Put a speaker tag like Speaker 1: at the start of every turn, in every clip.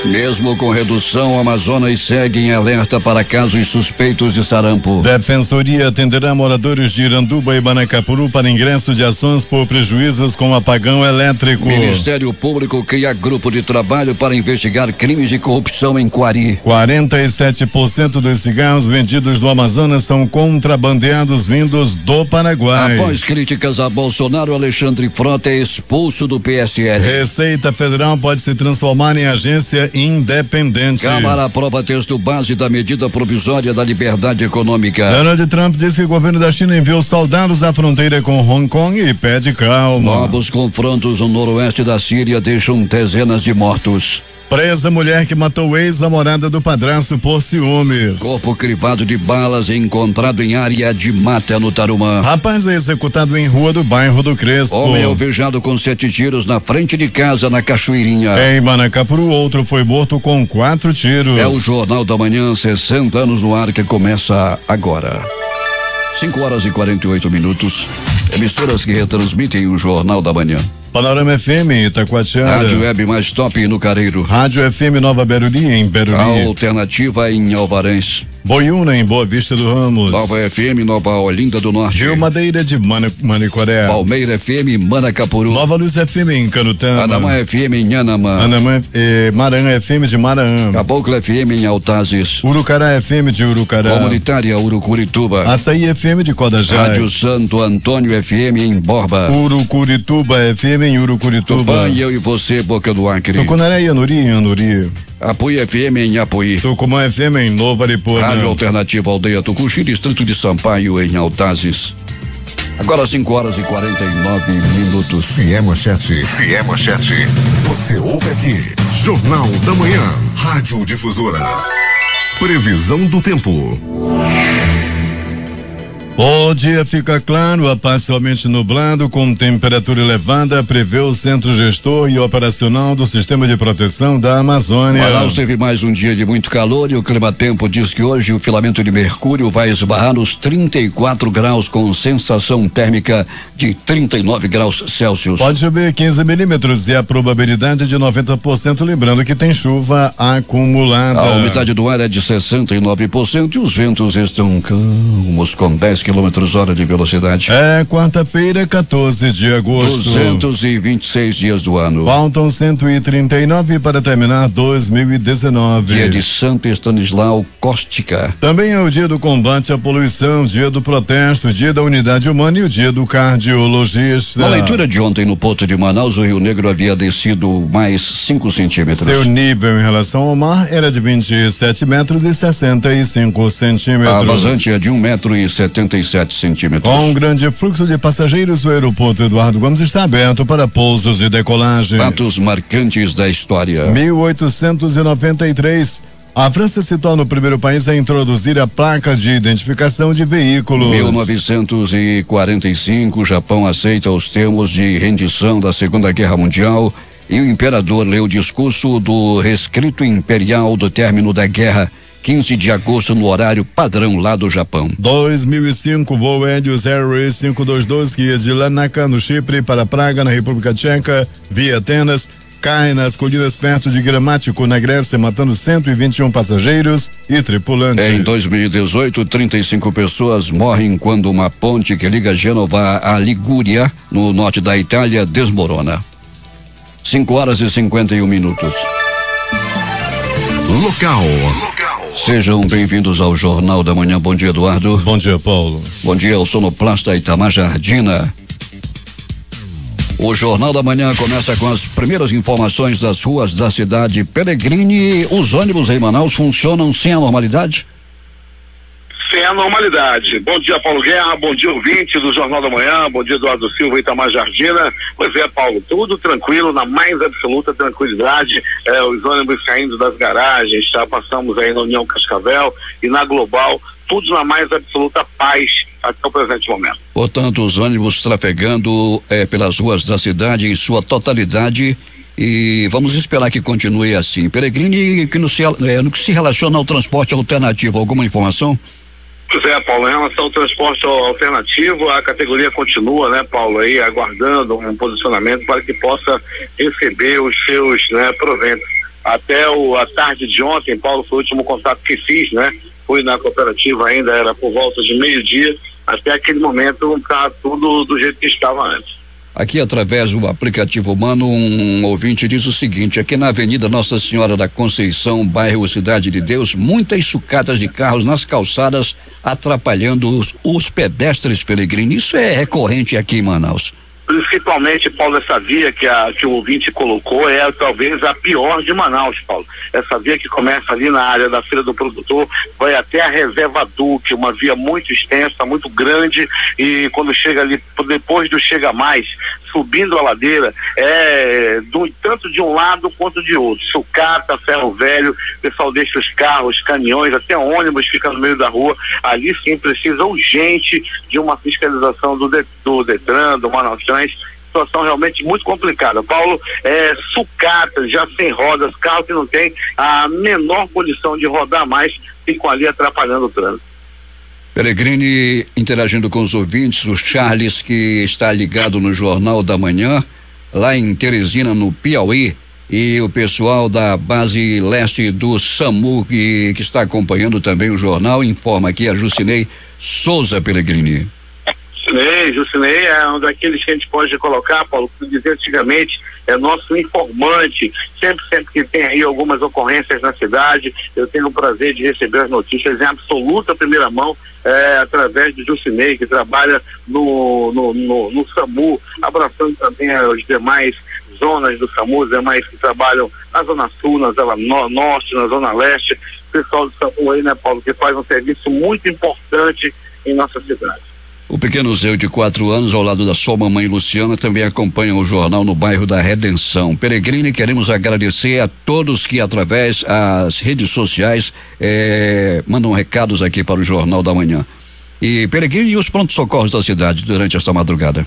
Speaker 1: Mesmo com redução, Amazonas segue em alerta para casos suspeitos de sarampo.
Speaker 2: Defensoria atenderá moradores de Iranduba e Manacapuru para ingresso de ações por prejuízos com apagão elétrico.
Speaker 1: Ministério Público cria grupo de trabalho para investigar crimes de corrupção em Quari.
Speaker 2: 47% dos cigarros vendidos do Amazonas são contrabandeados vindos do Paraguai.
Speaker 1: Após críticas a Bolsonaro, Alexandre Frota é expulso do PSL.
Speaker 2: Receita Federal pode se transformar em agência independente.
Speaker 1: Câmara aprova texto base da medida provisória da liberdade econômica.
Speaker 2: Donald Trump disse que o governo da China enviou soldados à fronteira com Hong Kong e pede calma.
Speaker 1: Novos confrontos no noroeste da Síria deixam dezenas de mortos.
Speaker 2: Presa mulher que matou o ex-namorada do padrasto por ciúmes.
Speaker 1: Corpo crivado de balas encontrado em área de mata no Tarumã.
Speaker 2: Rapaz é executado em rua do bairro do Crespo.
Speaker 1: Homem alvejado com 7 tiros na frente de casa na Cachoeirinha.
Speaker 2: Em Manacapuru, outro foi morto com 4 tiros.
Speaker 1: É o Jornal da Manhã, 60 anos no ar, que começa agora. 5h48. Emissoras que retransmitem o Jornal da Manhã.
Speaker 2: Panorama FM em Itacoatiara.
Speaker 1: Rádio Web mais top no Careiro.
Speaker 2: Rádio FM Nova Beruri em Beruri.
Speaker 1: Alternativa em Alvarez.
Speaker 2: Boiúna em Boa Vista do Ramos.
Speaker 1: Nova FM Nova Olinda do Norte.
Speaker 2: Rio Madeira de Manicoré.
Speaker 1: Palmeira FM Manacapuru.
Speaker 2: Nova Luz FM em Canutama.
Speaker 1: Anamã FM em Anamã.
Speaker 2: Maranhã FM de Maranhã.
Speaker 1: Caboclo FM em Altazes.
Speaker 2: Urucará FM de Urucará.
Speaker 1: Comunitária Urucurituba.
Speaker 2: Açaí FM de Codajás.
Speaker 1: Rádio Santo Antônio FM em Borba.
Speaker 2: Urucurituba FM em Urucurituba.
Speaker 1: Tupã e eu e você, Boca do Acre.
Speaker 2: Tucunaré e Anuri.
Speaker 1: Apuí FM em Apuí.
Speaker 2: Tucumã FM em Nova Aripuanã.
Speaker 1: Rádio Alternativa Aldeia Tucuxi, Distrito de Sampaio em Altazes. Agora 5h49.
Speaker 3: Fié Manchete. Você ouve aqui. Jornal da Manhã. Rádio Difusora. Previsão do tempo.
Speaker 2: O dia fica claro a parcialmente nublado com temperatura elevada, prevê o Centro Gestor e Operacional do Sistema de Proteção da Amazônia.
Speaker 1: Manaus teve mais um dia de muito calor e o Climatempo diz que hoje o filamento de mercúrio vai esbarrar nos 34 graus com sensação térmica de 39 graus Celsius.
Speaker 2: Pode chover 15 milímetros e a probabilidade de 90%, lembrando que tem chuva acumulada.
Speaker 1: A umidade do ar é de 69% e os ventos estão calmos com 10 km/h de velocidade.
Speaker 2: É quarta-feira, 14 de agosto.
Speaker 1: 226 dias do ano.
Speaker 2: Faltam 139 para terminar 2019.
Speaker 1: Dia de Santo Estanislau Cóstica.
Speaker 2: Também é o dia do combate à poluição, dia do protesto, dia da unidade humana e o dia do cardiologista.
Speaker 1: Na leitura de ontem no Porto de Manaus, o Rio Negro havia descido mais 5 centímetros.
Speaker 2: Seu nível em relação ao mar era de 27 metros e 65 centímetros.
Speaker 1: A vazante é de 1,77 centímetros.
Speaker 2: Com um grande fluxo de passageiros, o aeroporto Eduardo Gomes está aberto para pousos e decolagens.
Speaker 1: Fatos marcantes da história.
Speaker 2: 1893. A França se torna o primeiro país a introduzir a placa de identificação de veículos.
Speaker 1: 1945, o Japão aceita os termos de rendição da Segunda Guerra Mundial e o imperador lê o discurso do rescrito imperial do término da guerra, 15 de agosto, no horário padrão lá do Japão.
Speaker 2: 2005, voo Helios Airways 522 que ia de Larnaca, no Chipre, para Praga, na República Tcheca, via Atenas, cai nas colinas perto de Gramático, na Grécia, matando 121 passageiros e tripulantes.
Speaker 1: Em 2018, 35 pessoas morrem quando uma ponte que liga Gênova à Ligúria, no norte da Itália, desmorona. 5h51.
Speaker 3: Local.
Speaker 1: Sejam bem-vindos ao Jornal da Manhã. Bom dia, Eduardo.
Speaker 2: Bom dia, Paulo.
Speaker 1: Bom dia, o sonoplasta Itamar Jardina. O Jornal da Manhã começa com as primeiras informações das ruas da cidade. Peregrini, os ônibus em Manaus funcionam sem a normalidade?
Speaker 4: Sem a normalidade. Bom dia, Paulo Guerra, bom dia, ouvinte do Jornal da Manhã, bom dia, Eduardo Silva e Itamar Jardina. Pois é, Paulo, tudo tranquilo, na mais absoluta tranquilidade, os ônibus saindo das garagens, já passamos aí na União Cascavel e na Global, tudo na mais absoluta paz até o presente momento.
Speaker 1: Portanto, os ônibus trafegando pelas ruas da cidade em sua totalidade, e vamos esperar que continue assim. Peregrini, no que se relaciona ao transporte alternativo, alguma informação?
Speaker 4: Pois é, Paulo, em relação ao transporte alternativo, a categoria continua, né, Paulo, aí aguardando um posicionamento para que possa receber os seus, né, proventos. Até a tarde de ontem, Paulo, foi o último contato que fiz, né? Fui na cooperativa ainda, era por volta de meio-dia, até aquele momento tá tudo do jeito que estava antes.
Speaker 1: Aqui, através do aplicativo humano, um ouvinte diz o seguinte: aqui na Avenida Nossa Senhora da Conceição, bairro Cidade de Deus, muitas sucatas de carros nas calçadas atrapalhando os pedestres, Peregrini. Isso é recorrente aqui em Manaus.
Speaker 4: Principalmente, Paulo, essa via que o ouvinte colocou é talvez a pior de Manaus, Paulo. Essa via que começa ali na área da Feira do Produtor, vai até a Reserva Duque, uma via muito extensa, muito grande, e quando chega ali, depois do Chega Mais, subindo a ladeira, tanto de um lado quanto de outro. Sucata, ferro velho, o pessoal deixa os carros, caminhões, até ônibus fica no meio da rua. Ali sim precisa urgente de uma fiscalização do Detran, do Manaus Trans. Situação realmente muito complicada, Paulo. Sucatas já sem rodas, carro que não tem a menor condição de rodar mais, ficam ali atrapalhando o trânsito.
Speaker 1: Peregrini interagindo com os ouvintes, o Charles, que está ligado no Jornal da Manhã, lá em Teresina, no Piauí, e o pessoal da base leste do SAMU que está acompanhando também o jornal, informa aqui a Jucinei Souza, Peregrini.
Speaker 4: Jucinei é um daqueles que a gente pode colocar, Paulo, que dizia antigamente, é nosso informante. Sempre que tem aí algumas ocorrências na cidade, eu tenho o prazer de receber as notícias em absoluta primeira mão, através do Jucinei, que trabalha no SAMU, abraçando também as demais zonas do SAMU, os demais que trabalham na Zona Sul, na Zona Norte, na Zona Leste. O pessoal do SAMU aí, né, Paulo, que faz um serviço muito importante em nossa cidade.
Speaker 1: O pequeno Zeu, de 4 anos, ao lado da sua mamãe Luciana, também acompanha o jornal no bairro da Redenção. Peregrini, queremos agradecer a todos que, através das redes sociais, mandam recados aqui para o Jornal da Manhã. E Peregrini, e os prontos-socorros da cidade durante esta madrugada?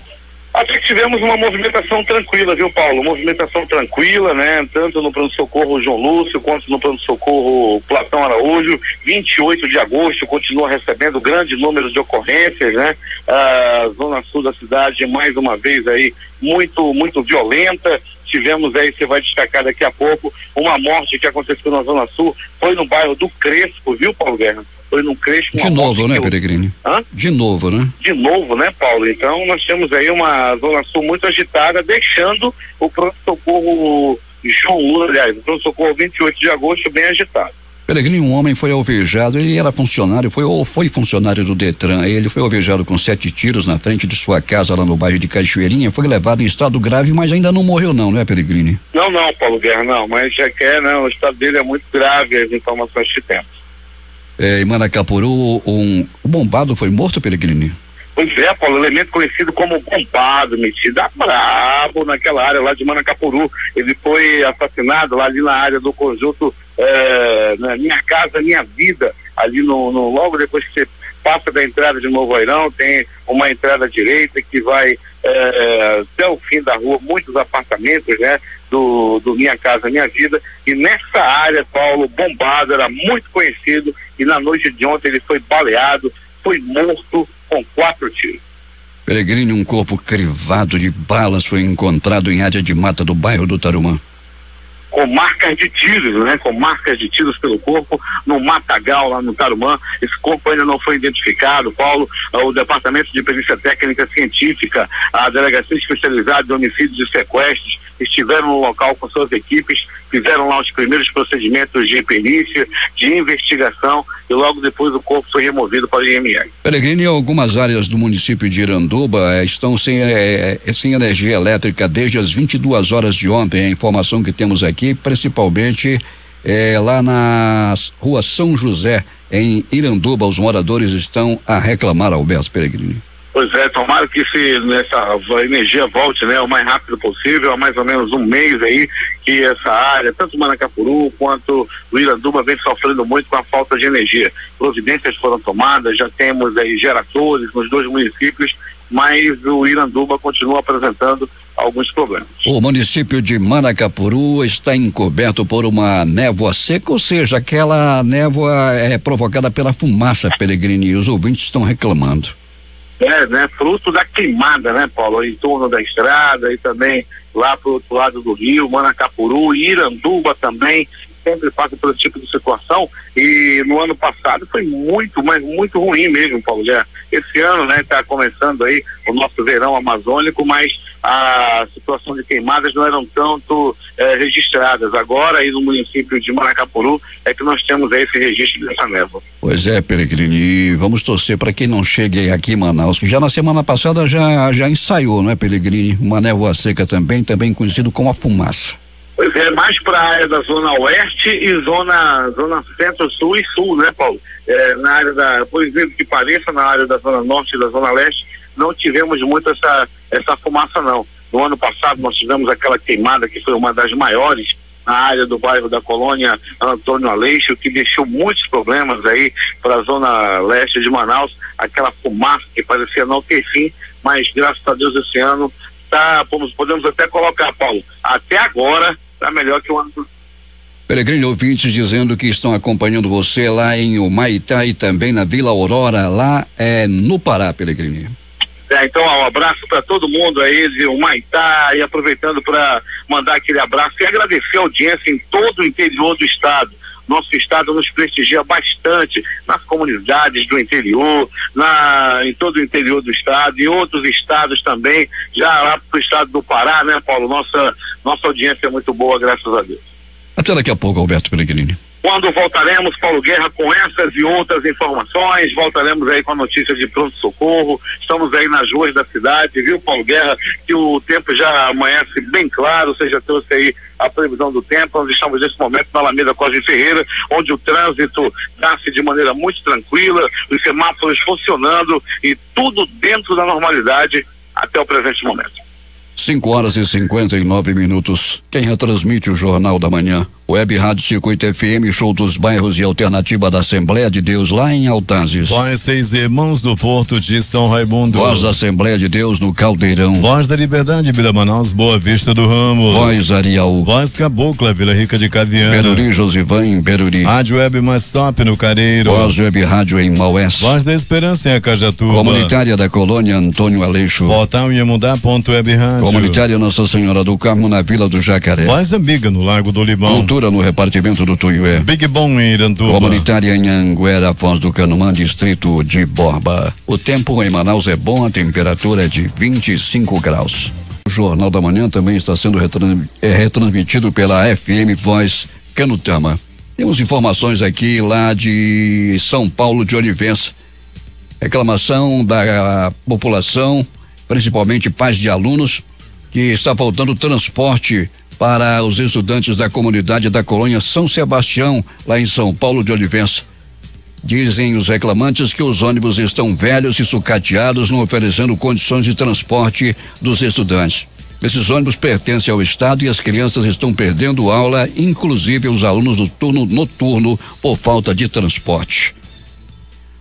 Speaker 4: Até que tivemos uma movimentação tranquila, viu, Paulo? Movimentação tranquila, né? Tanto no pronto-socorro João Lúcio, quanto no pronto-socorro Platão Araújo. 28 de agosto continua recebendo grande número de ocorrências, né? A Zona Sul da cidade, mais uma vez aí, muito violenta. Tivemos aí, você vai destacar daqui a pouco, uma morte que aconteceu na Zona Sul, foi no bairro do Crespo, viu, Paulo Guerra? Foi no Crespo.
Speaker 1: De novo, né, Peregrini? De novo, né? De
Speaker 4: novo, né, Paulo? Então nós temos aí uma Zona Sul muito agitada, deixando o pronto-socorro João Lula, aliás, o pronto-socorro 28 de agosto bem agitado.
Speaker 1: Peregrini, um homem foi alvejado, ele era funcionário, foi funcionário do Detran, ele foi alvejado com 7 tiros na frente de sua casa lá no bairro de Cachoeirinha, foi levado em estado grave, mas ainda não morreu não, né, Peregrini?
Speaker 4: Não, Paulo Guerra, não, mas já né, o estado dele é muito grave, as informações que temos.
Speaker 1: Em Manacapuru, o bombado foi morto, Peregrini?
Speaker 4: Pois é, Paulo, elemento conhecido como bombado, metido a brabo naquela área lá de Manacapuru. Ele foi assassinado lá ali na área do conjunto na Minha Casa Minha Vida, ali logo depois que você passa da entrada de Novo Airão, tem uma entrada direita que vai até o fim da rua, muitos apartamentos, né, do Minha Casa Minha Vida, e nessa área, Paulo, bombado, era muito conhecido, e na noite de ontem ele foi baleado, foi morto com 4 tiros.
Speaker 1: Peregrini, um corpo crivado de balas foi encontrado em área de mata do bairro do Tarumã.
Speaker 4: Com marcas de tiros, né? Com marcas de tiros pelo corpo, no matagal lá no Tarumã. Esse corpo ainda não foi identificado, Paulo. O Departamento de Perícia Técnica Científica, a Delegacia Especializada de Homicídios e Sequestros, estiveram no local com suas equipes, fizeram lá os primeiros procedimentos de perícia, de investigação, e logo depois o corpo foi removido para o IML.
Speaker 1: Peregrini, algumas áreas do município de Iranduba estão sem energia elétrica desde as 22 horas de ontem. A informação que temos aqui, principalmente lá na rua São José, em Iranduba, os moradores estão a reclamar, Alberto Peregrini.
Speaker 4: Pois é, tomara que essa energia volte, né, o mais rápido possível. Há mais ou menos um mês aí que essa área, tanto Manacapuru quanto o Iranduba, vem sofrendo muito com a falta de energia. Providências foram tomadas, já temos aí geradores nos 2 municípios mas o Iranduba continua apresentando alguns problemas.
Speaker 1: O município de Manacapuru está encoberto por uma névoa seca, ou seja, aquela névoa é provocada pela fumaça, Peregrini, e os ouvintes estão reclamando.
Speaker 4: Né? Fruto da queimada, né, Paulo? Em torno da estrada e também lá pro outro lado do rio, Manacapuru, Iranduba também sempre passa por esse tipo de situação, e no ano passado foi muito, mas muito ruim mesmo, Paulo. Esse ano, né, tá começando aí o nosso verão amazônico, mas a situação de queimadas não eram tanto registradas. Agora, aí no município de Manacapuru, é que nós temos aí esse registro dessa névoa.
Speaker 1: Pois é, Peregrini, vamos torcer para que não chegue aqui em Manaus, que já na semana passada já ensaiou, não é, Peregrini? Uma névoa seca também conhecido como a fumaça.
Speaker 4: Pois é, mais para a área da zona oeste e zona centro-sul e sul, né, Paulo? Na área da, por exemplo, que pareça, na área da zona norte e da zona leste, não tivemos muito essa fumaça, não. No ano passado nós tivemos aquela queimada que foi uma das maiores na área do bairro da Colônia Antônio Aleixo, que deixou muitos problemas aí para a zona leste de Manaus, aquela fumaça que parecia não ter fim, mas graças a Deus esse ano podemos até colocar, Paulo, até agora está melhor que o ano.
Speaker 1: Peregrini, ouvintes dizendo que estão acompanhando você lá em Humaitá e também na Vila Aurora, lá no Pará, Peregrini.
Speaker 4: Então, um abraço para todo mundo aí de Humaitá, e aproveitando para mandar aquele abraço e agradecer a audiência em todo o interior do estado. Nosso estado nos prestigia bastante nas comunidades do interior, em todo o interior do estado e outros estados também, já lá para o estado do Pará, né, Paulo? Nossa audiência é muito boa, graças a Deus.
Speaker 1: Até daqui a pouco, Alberto Peregrini.
Speaker 4: Quando voltaremos, Paulo Guerra, com essas e outras informações, voltaremos aí com a notícia de pronto-socorro. Estamos aí nas ruas da cidade, viu, Paulo Guerra, que o tempo já amanhece bem claro. Você já trouxe aí a previsão do tempo. Nós estamos nesse momento na Alameda Cosme Ferreira, onde o trânsito dá-se de maneira muito tranquila, os semáforos funcionando e tudo dentro da normalidade até o presente momento.
Speaker 1: 5:59. Quem retransmite o Jornal da Manhã? Web Rádio Circuito FM, Show dos Bairros e Alternativa da Assembleia de Deus, lá em Altazes.
Speaker 2: Voz Seis Irmãos do Porto de São Raimundo.
Speaker 1: Voz da Assembleia de Deus no Caldeirão.
Speaker 2: Voz da Liberdade, Vila Manaus, Boa Vista do Ramos.
Speaker 1: Voz Arial.
Speaker 2: Voz Cabocla, Vila Rica de Caviana.
Speaker 1: Beruri, Josivan em Beruri.
Speaker 2: Rádio Web Mais Top no Careiro.
Speaker 1: Voz Web Rádio em Maués.
Speaker 2: Voz da Esperança em Acajatuba.
Speaker 1: Comunitária da Colônia Antônio Aleixo.
Speaker 2: Portal Iamudá.web Rádio.
Speaker 1: Comunitária Nossa Senhora do Carmo na Vila do Jacaré.
Speaker 2: Voz Amiga no Lago do Limão.
Speaker 1: Cultura no repartimento do Tuiué.
Speaker 2: Big Bom em Iranduba.
Speaker 1: Comunitária em Anguera, Foz do Canumã, distrito de Borba. O tempo em Manaus é bom, a temperatura é de 25 graus. O Jornal da Manhã também está sendo retransmitido pela FM Voz Canutama. Temos informações aqui lá de São Paulo de Olivença. Reclamação da população, principalmente pais de alunos, que está faltando transporte para os estudantes da comunidade da colônia São Sebastião, lá em São Paulo de Olivença. Dizem os reclamantes que os ônibus estão velhos e sucateados, não oferecendo condições de transporte dos estudantes. Esses ônibus pertencem ao Estado e as crianças estão perdendo aula, inclusive os alunos do turno noturno, por falta de transporte.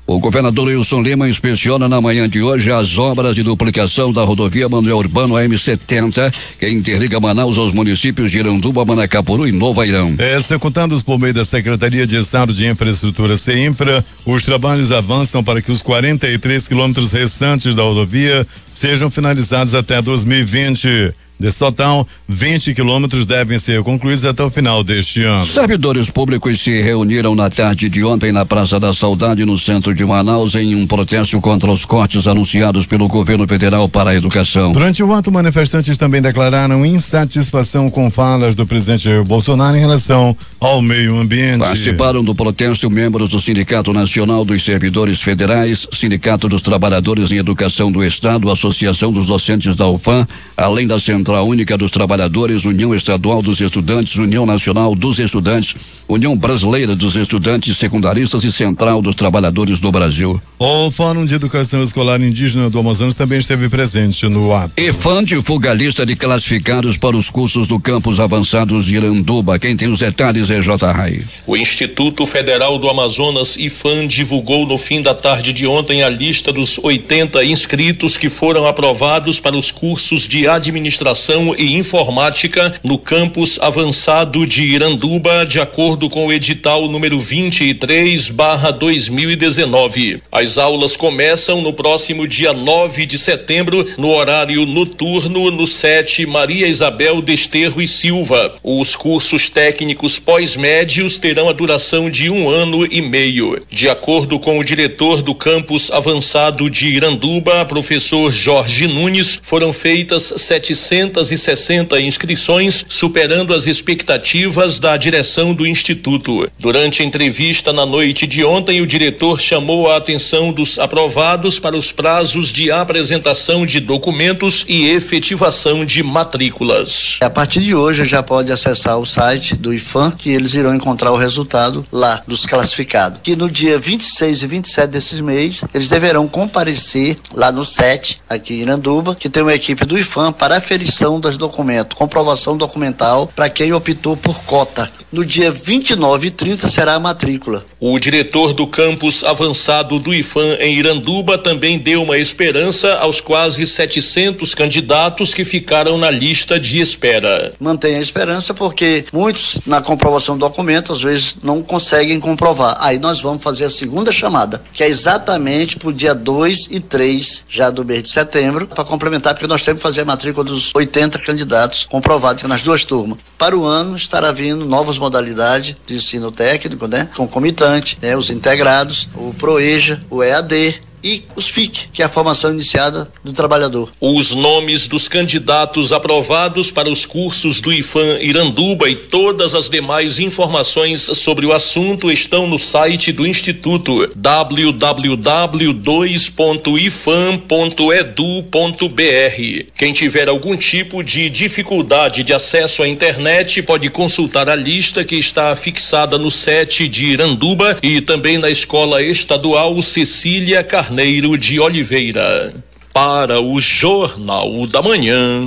Speaker 1: O governador Wilson Lima inspeciona na manhã de hoje as obras de duplicação da rodovia Manuel Urbano AM70, que interliga Manaus aos municípios de Iranduba, Manacapuru e Novo Airão.
Speaker 2: Executados por meio da Secretaria de Estado de Infraestrutura, CEINFRA, os trabalhos avançam para que os 43 quilômetros restantes da rodovia sejam finalizados até 2020. Desse total, 20 quilômetros devem ser concluídos até o final deste ano.
Speaker 1: Servidores públicos se reuniram na tarde de ontem na Praça da Saudade, no centro de Manaus, em um protesto contra os cortes anunciados pelo governo federal para a educação.
Speaker 2: Durante o ato, manifestantes também declararam insatisfação com falas do presidente Bolsonaro em relação ao meio ambiente.
Speaker 1: Participaram do protesto membros do Sindicato Nacional dos Servidores Federais, Sindicato dos Trabalhadores em Educação do Estado, Associação dos Docentes da UFAM, além da Central Central Única dos Trabalhadores, União Estadual dos Estudantes, União Nacional dos Estudantes, União Brasileira dos Estudantes Secundaristas e Central dos Trabalhadores do Brasil.
Speaker 2: O Fórum de Educação Escolar Indígena do Amazonas também esteve presente no ato.
Speaker 1: IFAM divulga a lista de classificados para os cursos do campus avançados de Iranduba. Quem tem os detalhes é J. Rai.
Speaker 5: O Instituto Federal do Amazonas, IFAM, divulgou no fim da tarde de ontem a lista dos 80 inscritos que foram aprovados para os cursos de Administração e Informática no campus avançado de Iranduba, de acordo com o edital número 23/2019. As aulas começam no próximo dia 9 de setembro, no horário noturno, no SET Maria Isabel Desterro e Silva. Os cursos técnicos pós-médios terão a duração de 1 ano e meio. De acordo com o diretor do campus avançado de Iranduba, professor Jorge Nunes, foram feitas 760 inscrições, superando as expectativas da direção do Instituto. Durante a entrevista na noite de ontem, o diretor chamou a atenção dos aprovados para os prazos de apresentação de documentos e efetivação de matrículas.
Speaker 6: A partir de hoje já pode acessar o site do IFAM, que eles irão encontrar o resultado lá dos classificados. Que no dia 26 e 27 desses meses, eles deverão comparecer lá no SET, aqui em Iranduba, que tem uma equipe do IFAM para aferição dos documentos, comprovação documental para quem optou por cota. No dia 29 e 30 será a matrícula.
Speaker 5: O diretor do campus avançado do IFAM em Iranduba também deu uma esperança aos quase 700 candidatos que ficaram na lista de espera.
Speaker 6: Mantém a esperança porque muitos na comprovação do documento às vezes não conseguem comprovar. Aí nós vamos fazer a segunda chamada, que é exatamente para o dia 2 e 3 já do mês de setembro, para complementar, porque nós temos que fazer a matrícula dos 80 candidatos comprovados nas duas turmas. Para o ano estará vindo novas modalidades de ensino técnico, né? Concomitante, né? Os integrados, o ProEja, o EAD e os FIC, que é a formação iniciada do trabalhador.
Speaker 5: Os nomes dos candidatos aprovados para os cursos do IFAM Iranduba e todas as demais informações sobre o assunto estão no site do Instituto, www.ifam.edu.br. Quem tiver algum tipo de dificuldade de acesso à internet pode consultar a lista que está fixada no SET de Iranduba e também na Escola Estadual Cecília Carneiro de Oliveira. Para o Jornal da Manhã,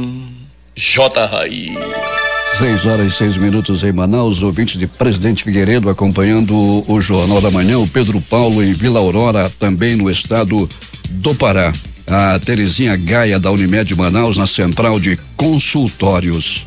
Speaker 5: J. Rai.
Speaker 1: 6h06 em Manaus, ouvintes de Presidente Figueiredo acompanhando o Jornal da Manhã, o Pedro Paulo em Vila Aurora, também no estado do Pará. A Terezinha Gaia da Unimed Manaus na central de consultórios.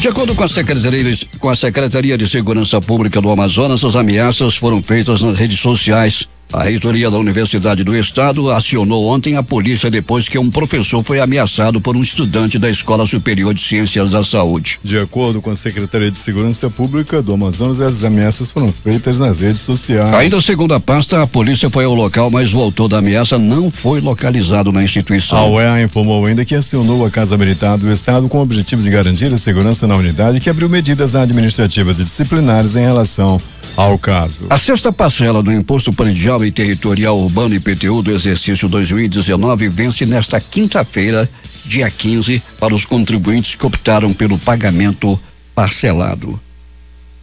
Speaker 1: De acordo com a Secretaria de Segurança Pública do Amazonas, as ameaças foram feitas nas redes sociais. A reitoria da Universidade do Estado acionou ontem a polícia depois que um professor foi ameaçado por um estudante da Escola Superior de Ciências da Saúde.
Speaker 2: De acordo com a Secretaria de Segurança Pública do Amazonas, as ameaças foram feitas nas redes sociais.
Speaker 1: Ainda segundo a pasta, a polícia foi ao local, mas o autor da ameaça não foi localizado na instituição.
Speaker 2: A UEA informou ainda que acionou a Casa Militar do Estado com o objetivo de garantir a segurança na unidade, que abriu medidas administrativas e disciplinares em relação ao caso.
Speaker 1: A sexta parcela do Imposto Predial e Territorial Urbano IPTU do exercício 2019 vence nesta quinta-feira, dia 15, para os contribuintes que optaram pelo pagamento parcelado.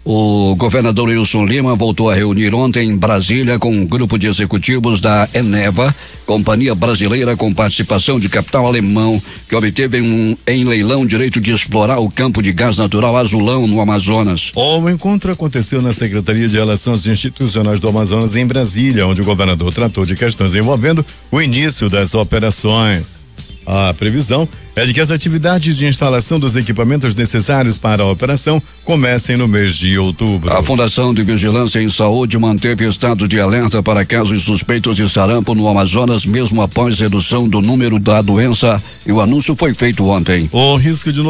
Speaker 1: O governador Wilson Lima voltou a reunir ontem em Brasília com um grupo de executivos da Eneva, companhia brasileira com participação de capital alemão, que obteve em leilão direito de explorar o campo de gás natural Azulão, no Amazonas.
Speaker 2: O encontro aconteceu na Secretaria de Relações Institucionais do Amazonas, em Brasília, onde o governador tratou de questões envolvendo o início das operações. A previsão é de que as atividades de instalação dos equipamentos necessários para a operação comecem no mês de outubro.
Speaker 1: A Fundação de Vigilância em Saúde manteve estado de alerta para casos suspeitos de sarampo no Amazonas, mesmo após redução do número da doença, e o anúncio foi feito ontem.
Speaker 2: O risco de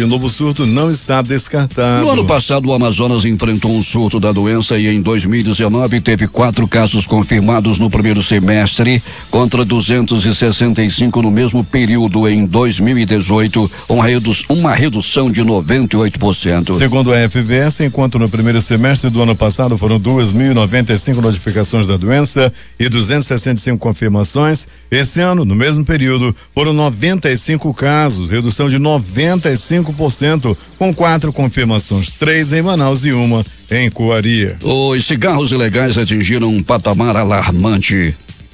Speaker 2: novo surto não está descartado.
Speaker 1: No ano passado, o Amazonas enfrentou um surto da doença e em 2019 teve 4 casos confirmados no primeiro semestre, contra 265 no mesmo período em 2018. 2018, uma redução de 98%.
Speaker 2: Segundo a FVS, enquanto no primeiro semestre do ano passado foram 2.095 notificações da doença e 265 confirmações, esse ano, no mesmo período, foram 95 casos, redução de 95%, com 4 confirmações, 3 em Manaus e 1 em Coaria.
Speaker 1: Os cigarros ilegais atingiram um patamar alarmante.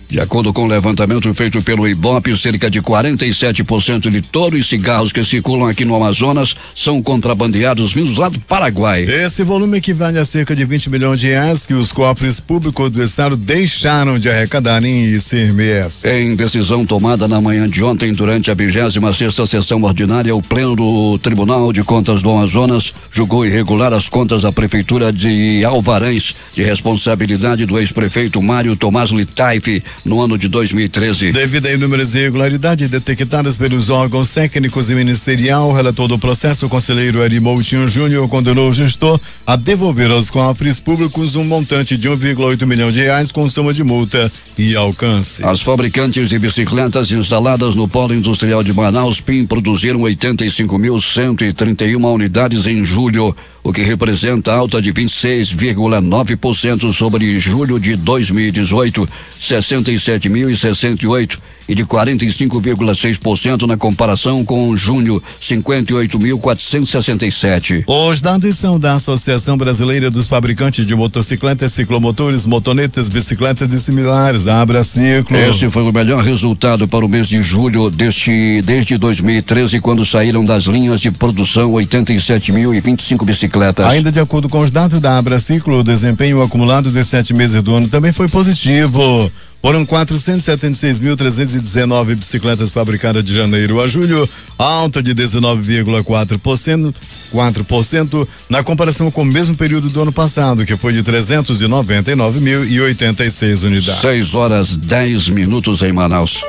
Speaker 1: De acordo com o levantamento feito pelo Ibope, cerca de 47% de todos os cigarros que circulam aqui no Amazonas são contrabandeados vindos lá do Paraguai.
Speaker 2: Esse volume equivale a cerca de 20 milhões de reais que os cofres públicos do estado deixaram de arrecadar em ICMS.
Speaker 1: Em decisão tomada na manhã de ontem, durante a 26ª sessão ordinária, o Pleno do Tribunal de Contas do Amazonas julgou irregular as contas da Prefeitura de Alvarães, de responsabilidade do ex-prefeito Mário Tomás Litaif, no ano de 2013.
Speaker 2: Devido a inúmeras irregularidades detectadas pelos órgãos técnicos e ministerial, o relator do processo, o conselheiro Eri Moutinho Júnior, condenou o gestor a devolver aos cofres públicos um montante de 1,8 milhão de reais com soma de multa e alcance.
Speaker 1: As fabricantes de bicicletas instaladas no Polo Industrial de Manaus, PIM, produziram 85.131 unidades em julho, o que representa alta de 26,9% sobre julho de 2018, 67.068, e de 45,6% na comparação com junho, 58.467.
Speaker 2: Os dados são da Associação Brasileira dos Fabricantes de Motocicletas, Ciclomotores, Motonetas, Bicicletas e similares, a Abraciclo.
Speaker 1: Esse foi o melhor resultado para o mês de julho desde 2013, quando saíram das linhas de produção 87.025 bicicletas.
Speaker 2: Ainda de acordo com os dados da Abraciclo, o desempenho acumulado dos 7 meses do ano também foi positivo. Foram 476.319 bicicletas fabricadas de janeiro a julho, alta de 19,4% na comparação com o mesmo período do ano passado, que foi de 399.086 unidades.
Speaker 1: 6h10 em Manaus.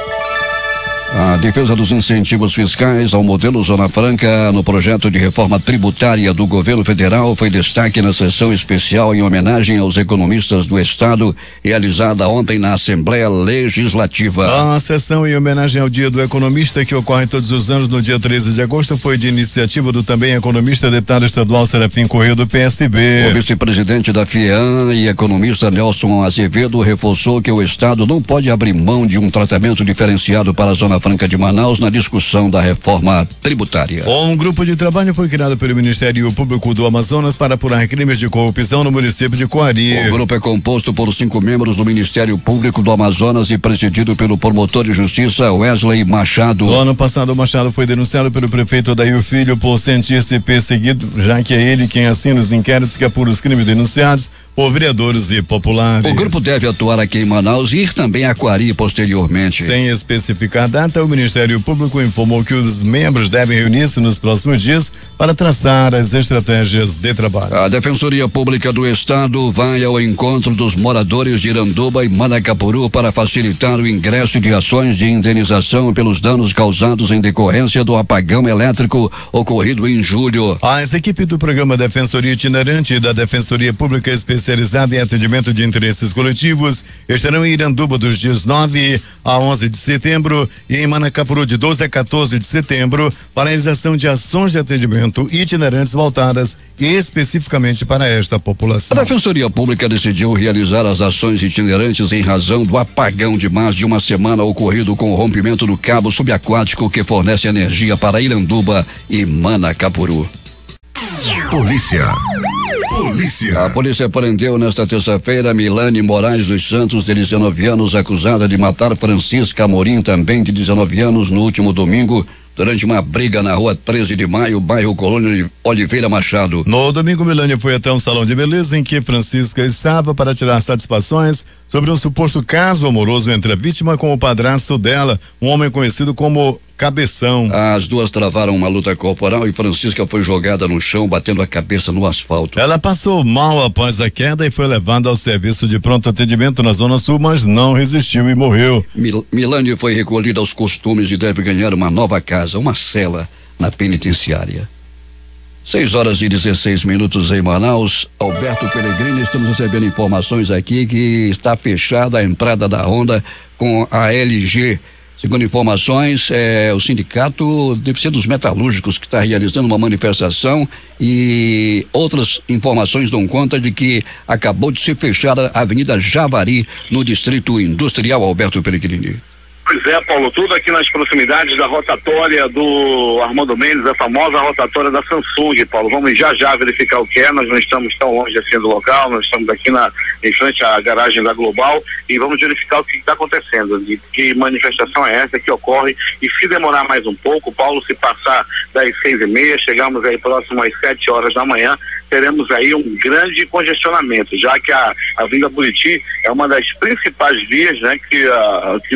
Speaker 1: A defesa dos incentivos fiscais ao modelo Zona Franca no projeto de reforma tributária do governo federal foi destaque na sessão especial em homenagem aos economistas do estado, realizada ontem na Assembleia Legislativa.
Speaker 2: A sessão em homenagem ao Dia do Economista, que ocorre todos os anos no dia 13 de agosto, foi de iniciativa do também economista deputado estadual Serafim Corrêa do PSB.
Speaker 1: O vice-presidente da FIAN e economista Nelson Azevedo reforçou que o estado não pode abrir mão de um tratamento diferenciado para a Zona Franca de Manaus na discussão da reforma tributária.
Speaker 2: Um grupo de trabalho foi criado pelo Ministério Público do Amazonas para apurar crimes de corrupção no município de Coari.
Speaker 1: O grupo é composto por 5 membros do Ministério Público do Amazonas e presidido pelo promotor de justiça Wesley Machado.
Speaker 2: No ano passado, o Machado foi denunciado pelo prefeito Odair Filho por sentir-se perseguido, já que é ele quem assina os inquéritos que apuram os crimes denunciados por vereadores e populares.
Speaker 1: O grupo deve atuar aqui em Manaus e ir também a Coari posteriormente.
Speaker 2: Sem especificar data, o Ministério Público informou que os membros devem reunir-se nos próximos dias para traçar as estratégias de trabalho.
Speaker 1: A Defensoria Pública do Estado vai ao encontro dos moradores de Iranduba e Manacapuru para facilitar o ingresso de ações de indenização pelos danos causados em decorrência do apagão elétrico ocorrido em julho.
Speaker 2: As equipes do programa Defensoria Itinerante e da Defensoria Pública especializada em atendimento de interesses coletivos estarão em Iranduba dos dias 9 a 11 de setembro e em Manacapuru de 12 a 14 de setembro para a realização de ações de atendimento itinerantes voltadas especificamente para esta população.
Speaker 1: A Defensoria Pública decidiu realizar as ações itinerantes em razão do apagão de mais de uma semana ocorrido com o rompimento do cabo subaquático que fornece energia para Iranduba e Manacapuru.
Speaker 3: Polícia.
Speaker 1: A polícia prendeu nesta terça-feira Milane Moraes dos Santos, de 19 anos, acusada de matar Francisca Amorim, também de 19 anos, no último domingo, durante uma briga na rua 13 de Maio, bairro Colônia Oliveira Machado.
Speaker 2: No domingo, Milane foi até um salão de beleza em que Francisca estava para tirar satisfações sobre um suposto caso amoroso entre a vítima com o padrasto dela, um homem conhecido como Cabeção.
Speaker 1: As duas travaram uma luta corporal e Francisca foi jogada no chão, batendo a cabeça no asfalto.
Speaker 2: Ela passou mal após a queda e foi levada ao serviço de pronto atendimento na Zona Sul, mas não resistiu e morreu.
Speaker 1: Milane foi recolhida aos costumes e deve ganhar uma nova casa, uma cela na penitenciária. 6h16 em Manaus. Alberto Pellegrini, estamos recebendo informações aqui que está fechada a entrada da Honda com a LG Segundo informações, o sindicato deve ser dos metalúrgicos que está realizando uma manifestação, e outras informações dão conta de que acabou de ser fechada a Avenida Javari, no Distrito Industrial Alberto Peregrini.
Speaker 4: Pois é, Paulo, tudo aqui nas proximidades da rotatória do Armando Mendes, a famosa rotatória da Samsung, Paulo. Vamos já verificar o que é, nós não estamos tão longe assim do local, nós estamos aqui em frente à garagem da Global, e vamos verificar o que está acontecendo, de que manifestação é essa que ocorre, e se demorar mais um pouco, Paulo, se passar das 6:30, chegamos aí próximo às 7 horas da manhã, teremos aí um grande congestionamento, já que a Avenida Buriti é uma das principais vias, né, que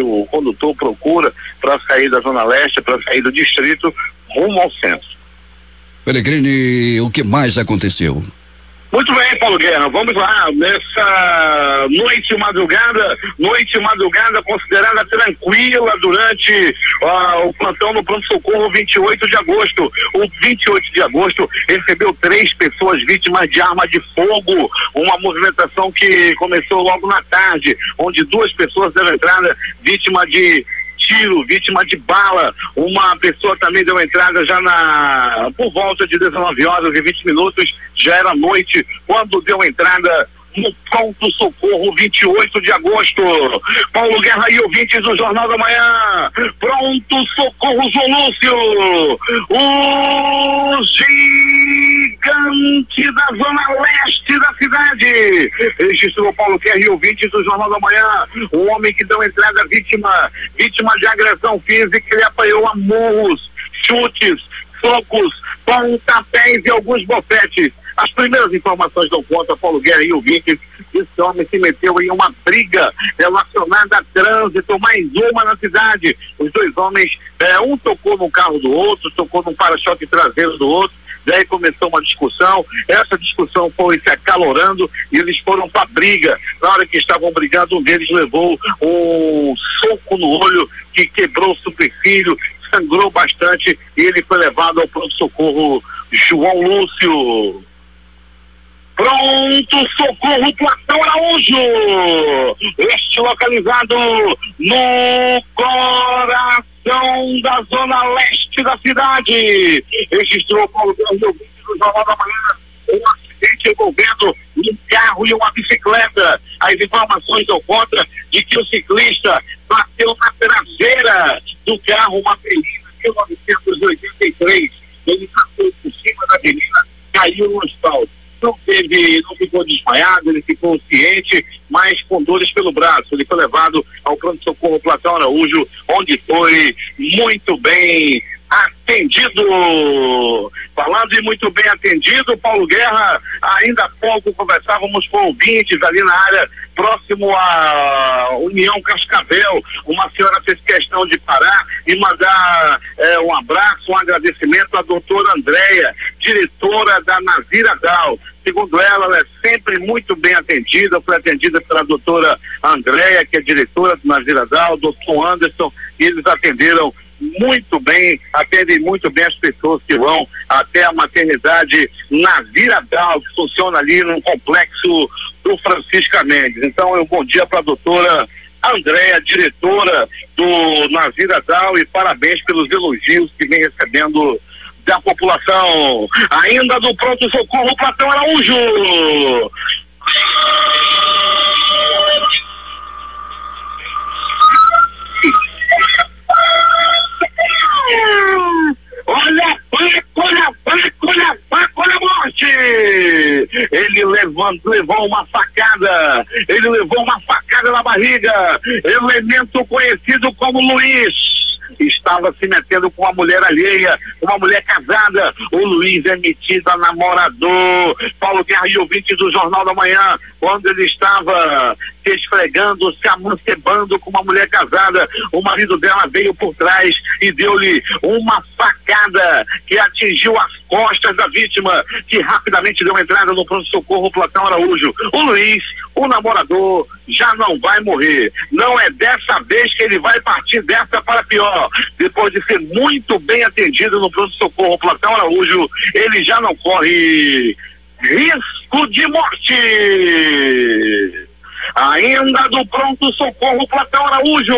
Speaker 4: o condutor procura para sair da Zona Leste, para sair do distrito rumo ao centro.
Speaker 1: Peregrini, o que mais aconteceu?
Speaker 4: Muito bem, Paulo Guerra, vamos lá, nessa noite e madrugada considerada tranquila durante o plantão no pronto-socorro 28 de agosto. O 28 de agosto recebeu 3 pessoas vítimas de arma de fogo, uma movimentação que começou logo na tarde, onde 2 pessoas deram entrada vítima de tiro, vítima de bala. Uma pessoa também deu entrada já por volta de 19h20, já era noite, quando deu entrada no pronto-socorro 28 de agosto. Paulo Guerra e ouvintes do Jornal da Manhã, pronto-socorro João Lúcio, o gigante da Zona Leste da cidade, registrou Paulo Guerra e ouvintes do Jornal da Manhã, um homem que deu entrada vítima de agressão física. Ele apanhou a murros, chutes, socos, pontapés e alguns bofetes. As primeiras informações dão conta, Paulo Guerra e ouvintes, esse homem se meteu em uma briga relacionada a trânsito, mais uma na cidade. Os 2 homens, um tocou no carro do outro, tocou no para-choque traseiro do outro, daí começou uma discussão. Essa discussão foi se acalorando e eles foram para briga. Na hora que estavam brigando, um deles levou um soco no olho que quebrou o supercílio, sangrou bastante, e ele foi levado ao pronto-socorro João Lúcio. Pronto-socorro Platão Araújo, este localizado no coração da Zona Leste da cidade, registrou Paulo Guerra do Jornal da Manhã um acidente envolvendo um carro e uma bicicleta. As informações dão conta de que o ciclista bateu na traseira do carro, uma Belina 1983, ele passou por cima da Belina, caiu no asfalto. Não ficou desmaiado, ele ficou ciente, mas com dores pelo braço. Ele foi levado ao pronto-socorro Platão Araújo, onde foi muito bem atendido. Falando em muito bem atendido, Paulo Guerra, ainda há pouco conversávamos com ouvintes ali na área próximo à União Cascavel. Uma senhora fez questão de parar e mandar um abraço, um agradecimento à doutora Andréia, diretora da Nazira Dal. Segundo ela é sempre muito bem atendida, foi atendida pela doutora Andréia, que é diretora do Nazira Dal, doutor Anderson, e eles atenderam muito bem, atendem muito bem as pessoas que vão até a maternidade Nazira Dal, que funciona ali no complexo do Francisca Mendes. Então, um bom dia para a doutora Andréia, diretora do Nazira Dal, e parabéns pelos elogios que vem recebendo da população. Ainda do pronto-socorro Platão Araújo. Olha a morte! Ele levou uma facada na barriga. Elemento conhecido como Luiz estava se metendo com uma mulher alheia, uma mulher casada. O Luiz é metido a namorador. Paulo Guerra e ouvintes do Jornal da Manhã, quando ele estava se esfregando, se amancebando com uma mulher casada, o marido dela veio por trás e deu-lhe uma facada que atingiu as costas da vítima, que rapidamente deu entrada no pronto-socorro Platão Araújo. O Luiz, o namorador, já não vai morrer. Não é dessa vez que ele vai partir dessa para pior. Depois de ser muito bem atendido no pronto-socorro Platão Araújo, ele já não corre risco de morte. ainda do pronto-socorro Platão Araújo.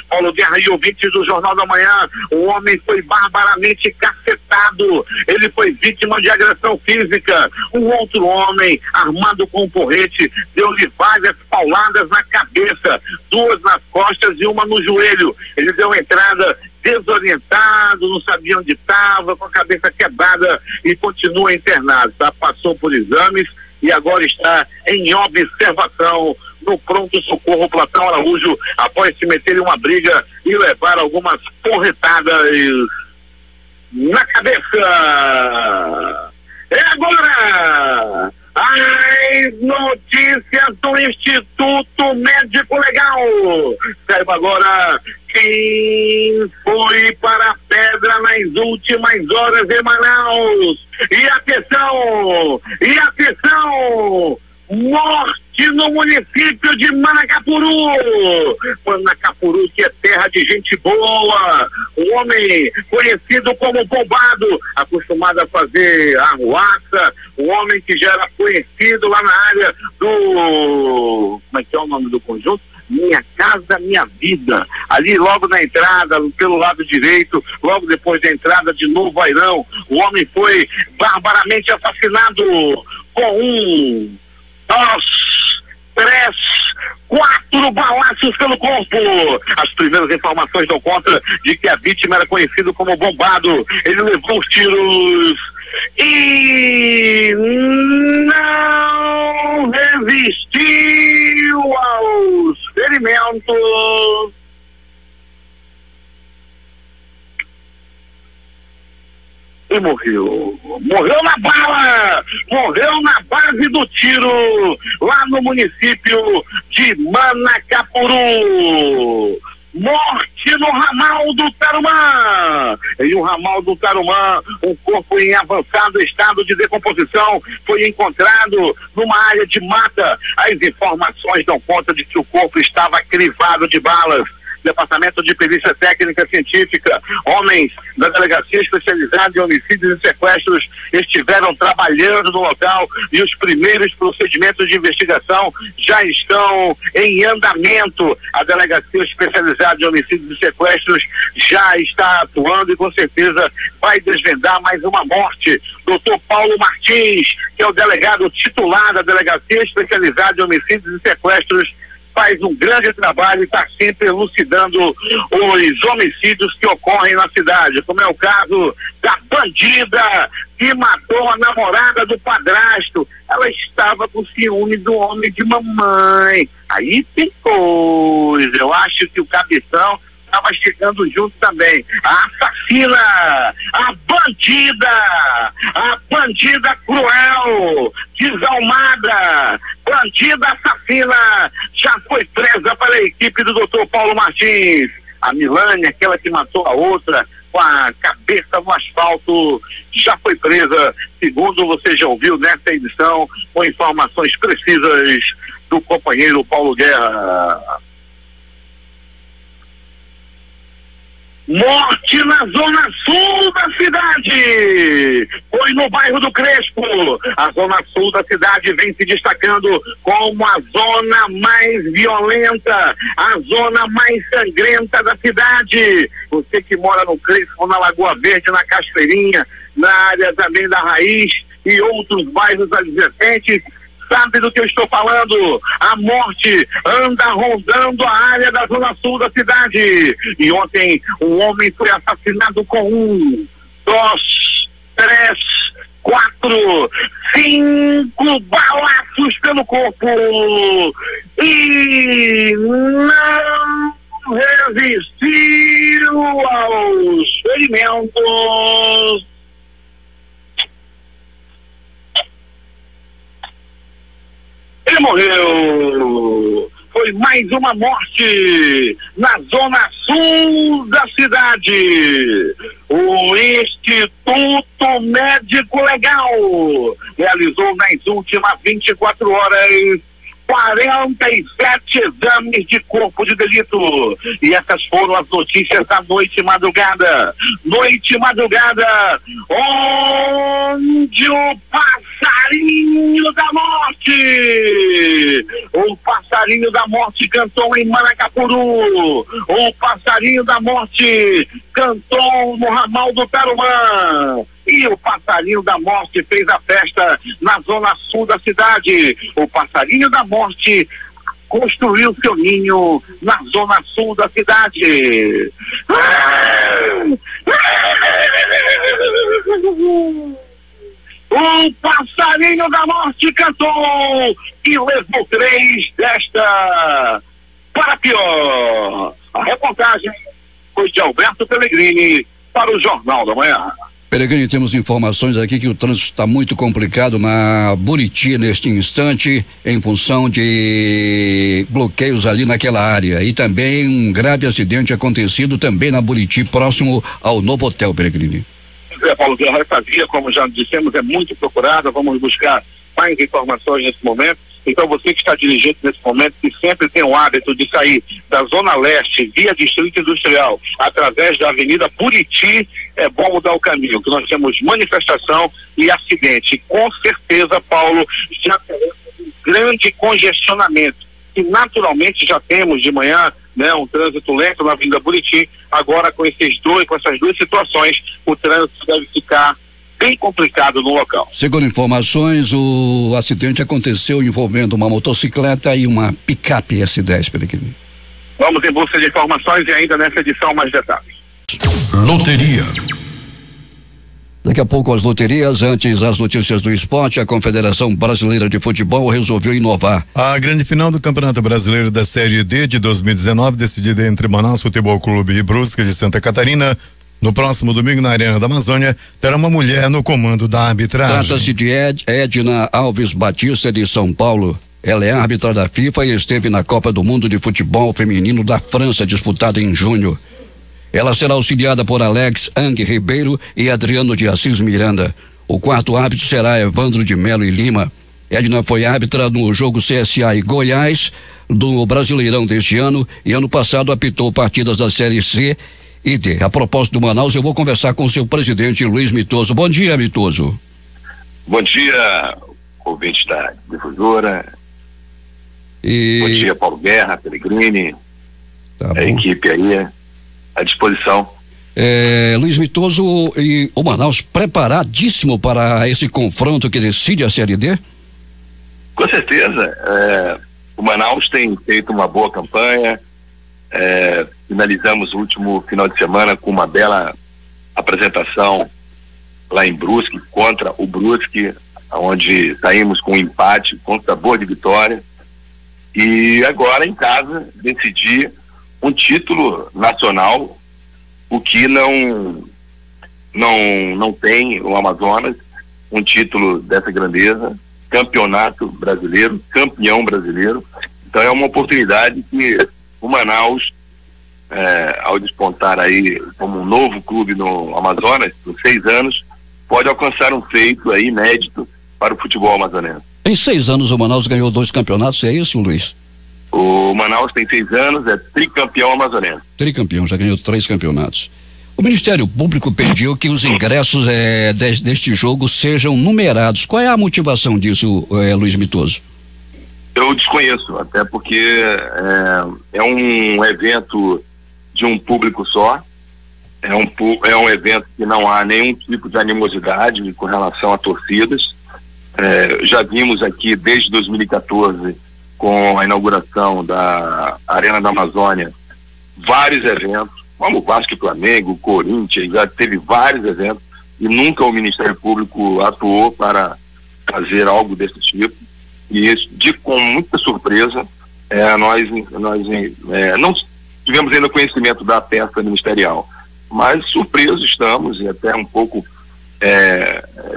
Speaker 4: Paulo Guerra e ouvintes do Jornal da Manhã, o homem foi barbaramente cacetado, ele foi vítima de agressão física. Um outro homem, armado com um porrete, deu-lhe várias pauladas na cabeça, 2 nas costas e uma no joelho. Ele deu entrada desorientado, não sabia onde estava, com a cabeça quebrada e continua internado, tá? Passou por exames e agora está em observação no pronto-socorro Platão Araújo, após se meter em uma briga e levar algumas porretadas na cabeça. É agora! As notícias do Instituto Médico Legal. Saiba agora quem foi para a pedra nas últimas horas em Manaus. E atenção! Morte no município de Manacapuru. Manacapuru, que é terra de gente boa. Um homem conhecido como Bombado, acostumado a fazer arruaça. Um homem que já era conhecido lá na área do... Como é que é o nome do conjunto? Minha Casa Minha Vida, ali logo na entrada, pelo lado direito, logo depois da entrada de Novo Airão. O homem foi barbaramente assassinado com 1, 2, 3, 4 balaços pelo corpo. As primeiras informações dão conta de que a vítima era conhecido como Bombado. Ele levou os tiros e não resistiu aos ferimentos. E morreu na bala, morreu na base do tiro, lá no município de Manacapuru. Morte no ramal do Tarumã. Em um ramal do Tarumã, um corpo em avançado estado de decomposição foi encontrado numa área de mata. As informações dão conta de que o corpo estava crivado de balas. Departamento de Perícia Técnica Científica, homens da Delegacia Especializada em Homicídios e Sequestros estiveram trabalhando no local e os primeiros procedimentos de investigação já estão em andamento. A Delegacia Especializada em Homicídios e Sequestros já está atuando e com certeza vai desvendar mais uma morte. Dr. Paulo Martins, que é o delegado titular da Delegacia Especializada em Homicídios e Sequestros, faz um grande trabalho e está sempre elucidando os homicídios que ocorrem na cidade, como é o caso da bandida que matou a namorada do padrasto. Ela estava com ciúme do homem de mamãe. Aí tem coisa. Eu acho que o cabeção estava chegando junto também. A assassina, a bandida cruel, desalmada, bandida assassina, já foi presa pela equipe do Dr. Paulo Martins. A Milânia, aquela que matou a outra com a cabeça no asfalto, já foi presa, segundo você já ouviu nessa edição, com informações precisas do companheiro Paulo Guerra. Morte na zona sul da cidade. Foi no bairro do Crespo. A zona sul da cidade vem se destacando como a zona mais violenta, a zona mais sangrenta da cidade. Você que mora no Crespo, na Lagoa Verde, na Cachoeirinha, na área também da Raiz e outros bairros adjacentes, sabe do que eu estou falando. A morte anda rondando a área da zona sul da cidade. E ontem um homem foi assassinado com 1, 2, 3, 4, 5 balaços pelo corpo. E não resistiu aos ferimentos. Ele morreu. Foi mais uma morte na zona sul da cidade. O Instituto Médico Legal realizou nas últimas 24 horas 47 exames de corpo de delito. E essas foram as notícias da noite e madrugada. Noite e madrugada, onde o passarinho da morte, o O passarinho da morte cantou em Manacapuru. O passarinho da morte cantou no ramal do Tarumã. E o passarinho da morte fez a festa na zona sul da cidade. O passarinho da morte construiu seu ninho na zona sul da cidade. O passarinho da morte cantou e levou 3 desta para pior. A reportagem foi de Alberto Pellegrini para o Jornal da Manhã.
Speaker 1: Pellegrini, temos informações aqui que o trânsito está muito complicado na Buriti neste instante, em função de bloqueios ali naquela área. E também um grave acidente acontecido também na Buriti, próximo ao novo hotel, Pellegrini.
Speaker 4: Paulo, essa via, como já dissemos, é muito procurada. Vamos buscar mais informações nesse momento. Então, você que está dirigindo nesse momento, que sempre tem o hábito de sair da Zona Leste, via Distrito Industrial, através da Avenida Buriti, é bom mudar o caminho, que nós temos manifestação e acidente. Com certeza, Paulo, já teremos um grande congestionamento, que naturalmente já temos de manhã, né, um trânsito lento na Avenida Buriti. Agora, com essas duas situações, o trânsito deve ficar bem complicado no local.
Speaker 1: Segundo informações, o acidente aconteceu envolvendo uma motocicleta e uma picape S10, Pellegrini.
Speaker 4: Vamos em busca de informações e ainda nessa edição mais detalhes.
Speaker 3: Loteria.
Speaker 1: Daqui a pouco as loterias. Antes, as notícias do esporte. A Confederação Brasileira de Futebol resolveu inovar.
Speaker 2: A grande final do Campeonato Brasileiro da Série D de 2019, decidida entre Manaus Futebol Clube e Brusque de Santa Catarina, no próximo domingo na Arena da Amazônia, terá uma mulher no comando da arbitragem.
Speaker 1: Trata-se de Edna Alves Batista, de São Paulo. Ela é árbitra da FIFA e esteve na Copa do Mundo de Futebol Feminino da França, disputada em junho. Ela será auxiliada por Alex Ang Ribeiro e Adriano de Assis Miranda. O quarto árbitro será Evandro de Melo e Lima. Edna foi árbitra no jogo CSA e Goiás do Brasileirão deste ano e ano passado apitou partidas da Série C e D. A propósito do Manaus, eu vou conversar com o seu presidente, Luiz Mitoso. Bom dia, Mitoso.
Speaker 7: Bom dia, ouvinte da Difusora. Bom dia, Paulo Guerra, Pellegrini, a equipe aí à disposição.
Speaker 1: Luiz Mitoso, e o Manaus preparadíssimo para esse confronto que decide a Série D?
Speaker 7: Com certeza. O Manaus tem feito uma boa campanha. Finalizamos o último final de semana com uma bela apresentação lá em Brusque, contra o Brusque, onde saímos com um empate, com sabor de vitória. E agora em casa decidir um título nacional, o que não tem o Amazonas, um título dessa grandeza, campeonato brasileiro, campeão brasileiro. Então é uma oportunidade que o Manaus, ao despontar aí como um novo clube no Amazonas, por 6 anos, pode alcançar um feito aí inédito para o futebol amazonense.
Speaker 1: Em 6 anos o Manaus ganhou 2 campeonatos, é isso, Luiz?
Speaker 7: O Manaus tem 6 anos, é tricampeão amazonense.
Speaker 1: Tricampeão, já ganhou 3 campeonatos. O Ministério Público pediu que os ingressos deste jogo sejam numerados. Qual é a motivação disso, Luiz Mitoso?
Speaker 7: Eu desconheço, até porque é um evento de um público só, é um evento que não há nenhum tipo de animosidade com relação a torcidas. Já vimos aqui desde 2014, com a inauguração da Arena da Amazônia, vários eventos, como o Vasco e Flamengo, Corinthians, já teve vários eventos e nunca o Ministério Público atuou para fazer algo desse tipo. E isso, com muita surpresa, nós não tivemos ainda conhecimento da peça ministerial, mas surpresos estamos e até um pouco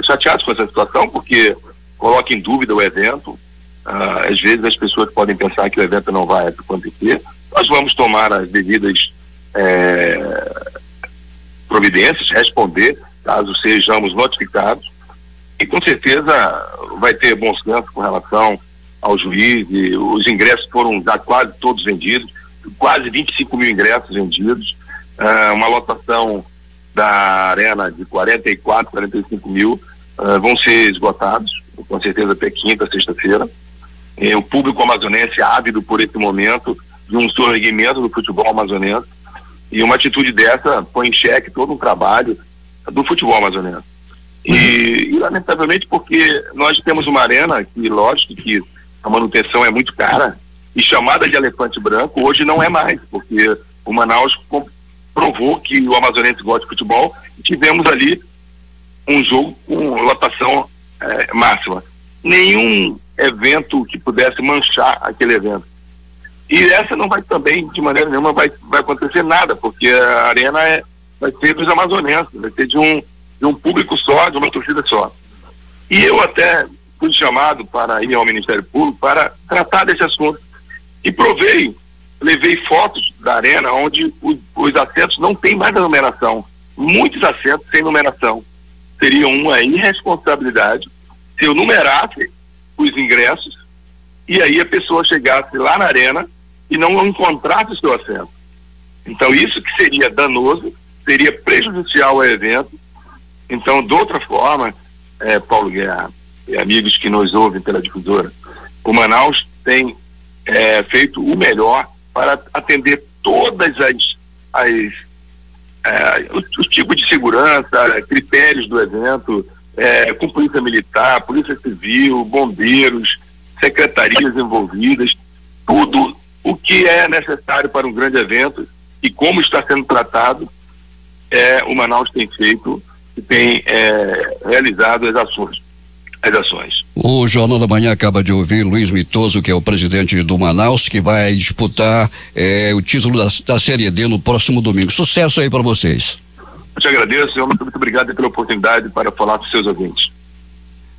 Speaker 7: chateados com essa situação, porque coloca em dúvida o evento. Às vezes as pessoas podem pensar que o evento não vai acontecer. Nós vamos tomar as devidas providências, responder caso sejamos notificados, e com certeza vai ter bom senso com relação ao juiz. E os ingressos foram já quase todos vendidos, quase 25 mil ingressos vendidos, uma lotação da arena de 44, 45 mil vão ser esgotados, com certeza até quinta, sexta-feira. O público amazonense ávido por esse momento de um surgimento do futebol amazonense, e uma atitude dessa põe em xeque todo um trabalho do futebol amazonense. E lamentavelmente, porque nós temos uma arena que, lógico que a manutenção é muito cara, e chamada de elefante branco hoje não é mais, porque o Manaus provou que o amazonense gosta de futebol, e tivemos ali um jogo com lotação máxima. Nenhum evento que pudesse manchar aquele evento. E essa não vai também, de maneira nenhuma, vai acontecer nada, porque a arena vai ser dos amazonenses, vai ser de um público só, de uma torcida só. E eu até fui chamado para ir ao Ministério Público para tratar desse assunto. E levei fotos da arena onde os assentos não têm mais a numeração. Muitos assentos sem numeração. Seria uma irresponsabilidade se eu numerasse os ingressos e aí a pessoa chegasse lá na arena e não encontrasse o seu assento. Então isso que seria danoso, seria prejudicial ao evento. Então, de outra forma, Paulo Guerra e amigos que nos ouvem pela difusora, o Manaus tem feito o melhor para atender todas os tipos de segurança, critérios do evento, com polícia militar, polícia civil, bombeiros, secretarias envolvidas, tudo o que é necessário para um grande evento e como está sendo tratado, o Manaus tem feito e tem realizado as ações.
Speaker 1: O Jornal da Manhã acaba de ouvir Luiz Mitoso, que é o presidente do Manaus, que vai disputar o título da Série D no próximo domingo. Sucesso aí para vocês.
Speaker 7: Eu te agradeço, muito obrigado pela oportunidade para falar com seus ouvintes.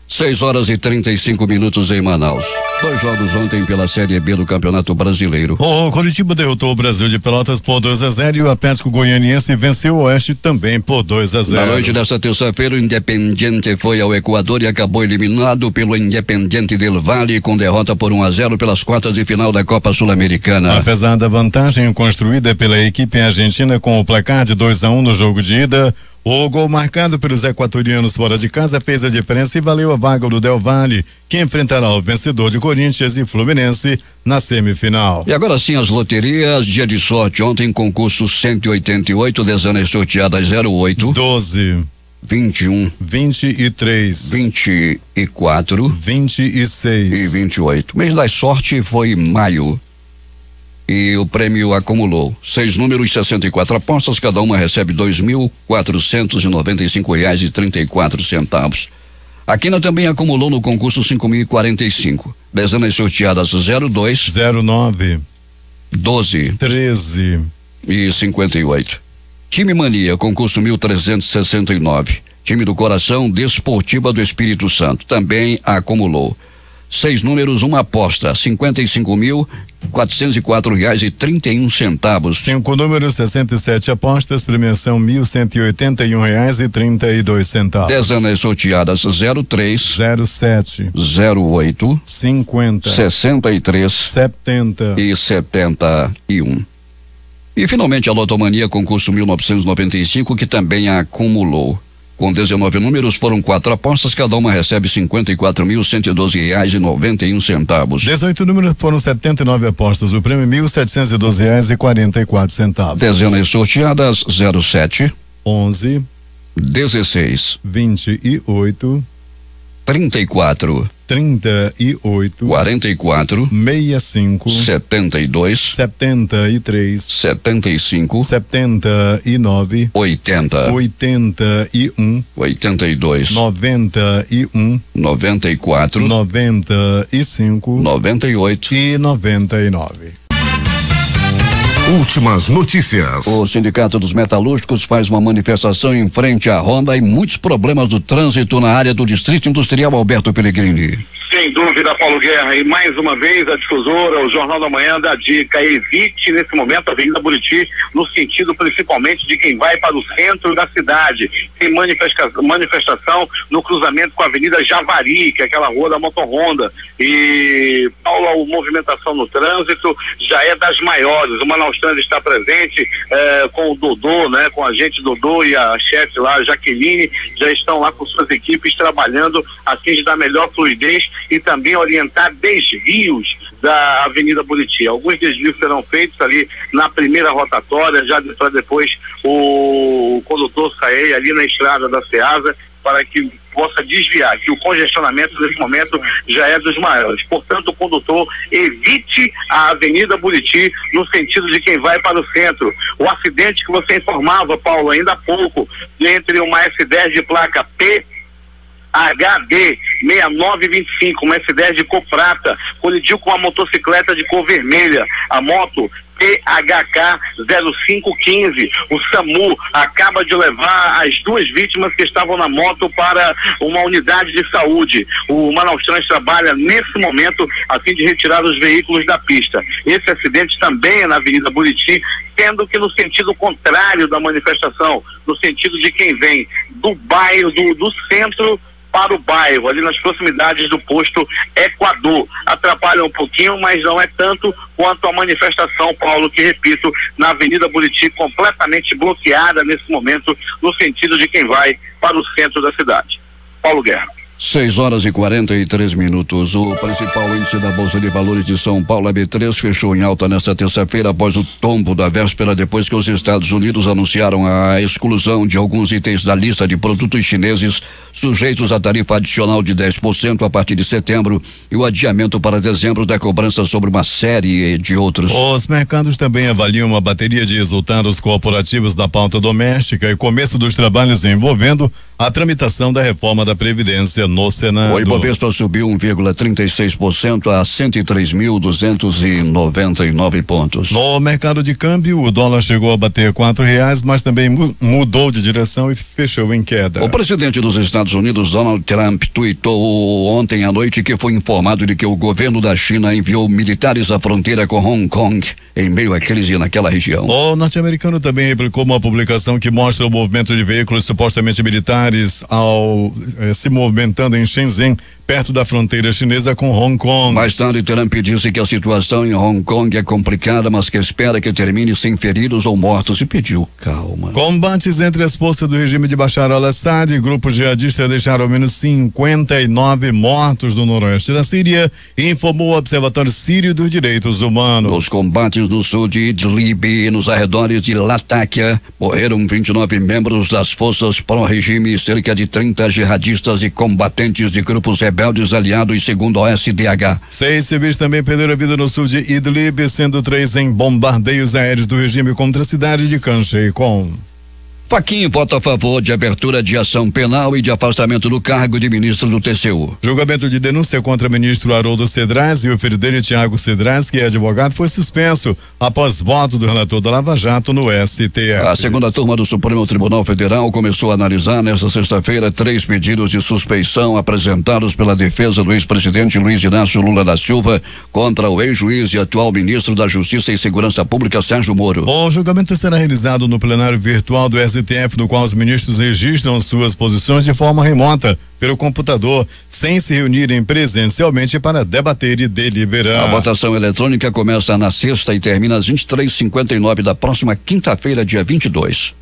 Speaker 1: 6h35 em Manaus. 2 jogos ontem pela Série B do Campeonato Brasileiro.
Speaker 2: O Coritiba derrotou o Brasil de Pelotas por 2-0 e o Atlético Goianiense venceu o Oeste também por 2-0.
Speaker 1: Na noite desta terça-feira, o Independiente foi ao Equador e acabou eliminado pelo Independiente del Valle com derrota por 1-0 pelas quartas de final da Copa Sul-Americana.
Speaker 2: Apesar da vantagem construída pela equipe argentina com o placar de 2-1 no jogo de ida, o gol marcado pelos equatorianos fora de casa fez a diferença e valeu a vaga do Del Valle, que enfrentará o vencedor de Corinthians e Fluminense na semifinal.
Speaker 1: E agora sim as loterias, dia de sorte ontem, concurso 188, dezenas sorteadas 08,
Speaker 2: 12,
Speaker 1: 21,
Speaker 2: 23,
Speaker 1: 24,
Speaker 2: 26
Speaker 1: e 28. Mês da sorte foi maio. E o prêmio acumulou 6 números, 64 apostas, cada uma recebe R$2.495,34. A Quina também acumulou no concurso 5.045. Dezenas sorteadas 02,
Speaker 2: 09,
Speaker 1: 12,
Speaker 2: 13
Speaker 1: e 58. Time Mania, concurso 1.369. Time do Coração, Desportiva do Espírito Santo, também acumulou 6 números, uma aposta, R$404,31.
Speaker 2: 5 números, 67 apostas, premiação R$1.181,32.
Speaker 1: Dezenas sorteadas 03,
Speaker 2: 07,
Speaker 1: 08,
Speaker 2: 50,
Speaker 1: 63,
Speaker 2: 70
Speaker 1: e 71. E finalmente a Lotomania, concurso 1995, que também acumulou. Com 19 números, foram 4 apostas, cada uma recebe R$54.112,91.
Speaker 2: 18 números, foram 79 apostas, o prêmio R$1.712,44.
Speaker 1: Dezenas sorteadas 07,
Speaker 2: 11,
Speaker 1: 16,
Speaker 2: 28,
Speaker 1: 34,
Speaker 2: 38,
Speaker 1: 44,
Speaker 2: 65,
Speaker 1: 72,
Speaker 2: 73,
Speaker 1: 75,
Speaker 2: 79,
Speaker 1: 80,
Speaker 2: 81,
Speaker 1: 82,
Speaker 2: 91,
Speaker 1: 94,
Speaker 2: 95,
Speaker 1: 98
Speaker 2: e 99.
Speaker 3: Últimas notícias.
Speaker 1: O Sindicato dos Metalúrgicos faz uma manifestação em frente à Honda e muitos problemas do trânsito na área do Distrito Industrial Alberto Pellegrini.
Speaker 4: Sem dúvida, Paulo Guerra, e mais uma vez a difusora, o Jornal da Manhã dá dica: evite nesse momento a Avenida Buriti, no sentido principalmente de quem vai para o centro da cidade. Tem manifestação no cruzamento com a Avenida Javari, que é aquela rua da Motorhonda. E, Paulo, a movimentação no trânsito já é das maiores. O Manaus Trânsito está presente com o Dodô, né, com a gente Dodô e a chefe lá, Jaqueline, já estão lá com suas equipes trabalhando a fim de dar melhor fluidez e também orientar desvios da Avenida Buriti. Alguns desvios serão feitos ali na primeira rotatória, já para depois o condutor sair ali na estrada da Ceasa, para que possa desviar, que o congestionamento nesse momento já é dos maiores. Portanto, o condutor evite a Avenida Buriti no sentido de quem vai para o centro. O acidente que você informava, Paulo, ainda há pouco, entre uma S10 de placa PHD 6925, uma S10 de cor prata, colidiu com uma motocicleta de cor vermelha. A moto PHK 0515. O SAMU acaba de levar as duas vítimas que estavam na moto para uma unidade de saúde. O Manaus Trans trabalha nesse momento a fim de retirar os veículos da pista. Esse acidente também é na Avenida Buriti, sendo que no sentido contrário da manifestação, no sentido de quem vem do bairro, do centro para o bairro, ali nas proximidades do posto Equador. Atrapalha um pouquinho, mas não é tanto quanto a manifestação, Paulo, que, repito, na Avenida Buriti, completamente bloqueada nesse momento, no sentido de quem vai para o centro da cidade. Paulo Guerra.
Speaker 1: 6h43. O principal índice da Bolsa de Valores de São Paulo, a B3, fechou em alta nesta terça-feira após o tombo da véspera, depois que os Estados Unidos anunciaram a exclusão de alguns itens da lista de produtos chineses sujeitos à tarifa adicional de 10% a partir de setembro e o adiamento para dezembro da cobrança sobre uma série de outros.
Speaker 2: Os mercados também avaliam uma bateria de resultados corporativos da pauta doméstica e começo dos trabalhos envolvendo a tramitação da reforma da Previdência no Senado.
Speaker 1: O Ibovespa subiu 1,36% a 103.299 pontos.
Speaker 2: No mercado de câmbio, o dólar chegou a bater R$4, mas também mudou de direção e fechou em queda.
Speaker 1: O presidente dos Estados Unidos, Donald Trump, tuitou ontem à noite que foi informado de que o governo da China enviou militares à fronteira com Hong Kong em meio à crise naquela região.
Speaker 2: O norte-americano também replicou uma publicação que mostra o movimento de veículos supostamente militares se movimentando em Shenzhen, perto da fronteira chinesa com Hong Kong.
Speaker 1: Mais tarde, Trump disse que a situação em Hong Kong é complicada, mas que espera que termine sem feridos ou mortos e pediu calma.
Speaker 2: Combates entre as forças do regime de Bashar al-Assad e grupos jihadistas deixaram ao menos 59 mortos no noroeste da Síria, informou o Observatório Sírio dos Direitos Humanos.
Speaker 1: Nos combates no sul de Idlib e nos arredores de Latakia, morreram 29 membros das forças pró-regime e cerca de 30 jihadistas e combatentes de grupos rebeldes aliados, segundo a OSDH.
Speaker 2: 6 civis também perderam a vida no sul de Idlib, sendo 3 em bombardeios aéreos do regime contra a cidade de Khan Sheikhoun.
Speaker 1: Fachin vota a favor de abertura de ação penal e de afastamento do cargo de ministro do TCU.
Speaker 2: Julgamento de denúncia contra o ministro Haroldo Cedrais e o filho dele, Tiago Cedrais, que é advogado, foi suspenso após voto do relator da Lava Jato no STF.
Speaker 1: A segunda turma do Supremo Tribunal Federal começou a analisar nesta sexta-feira 3 pedidos de suspeição apresentados pela defesa do ex-presidente Luiz Inácio Lula da Silva contra o ex-juiz e atual ministro da Justiça e Segurança Pública, Sérgio Moro.
Speaker 2: O julgamento será realizado no plenário virtual do STF, no qual os ministros registram suas posições de forma remota pelo computador, sem se reunirem presencialmente para debater e deliberar.
Speaker 1: A votação eletrônica começa na sexta e termina às 23h59 da próxima quinta-feira, dia 22.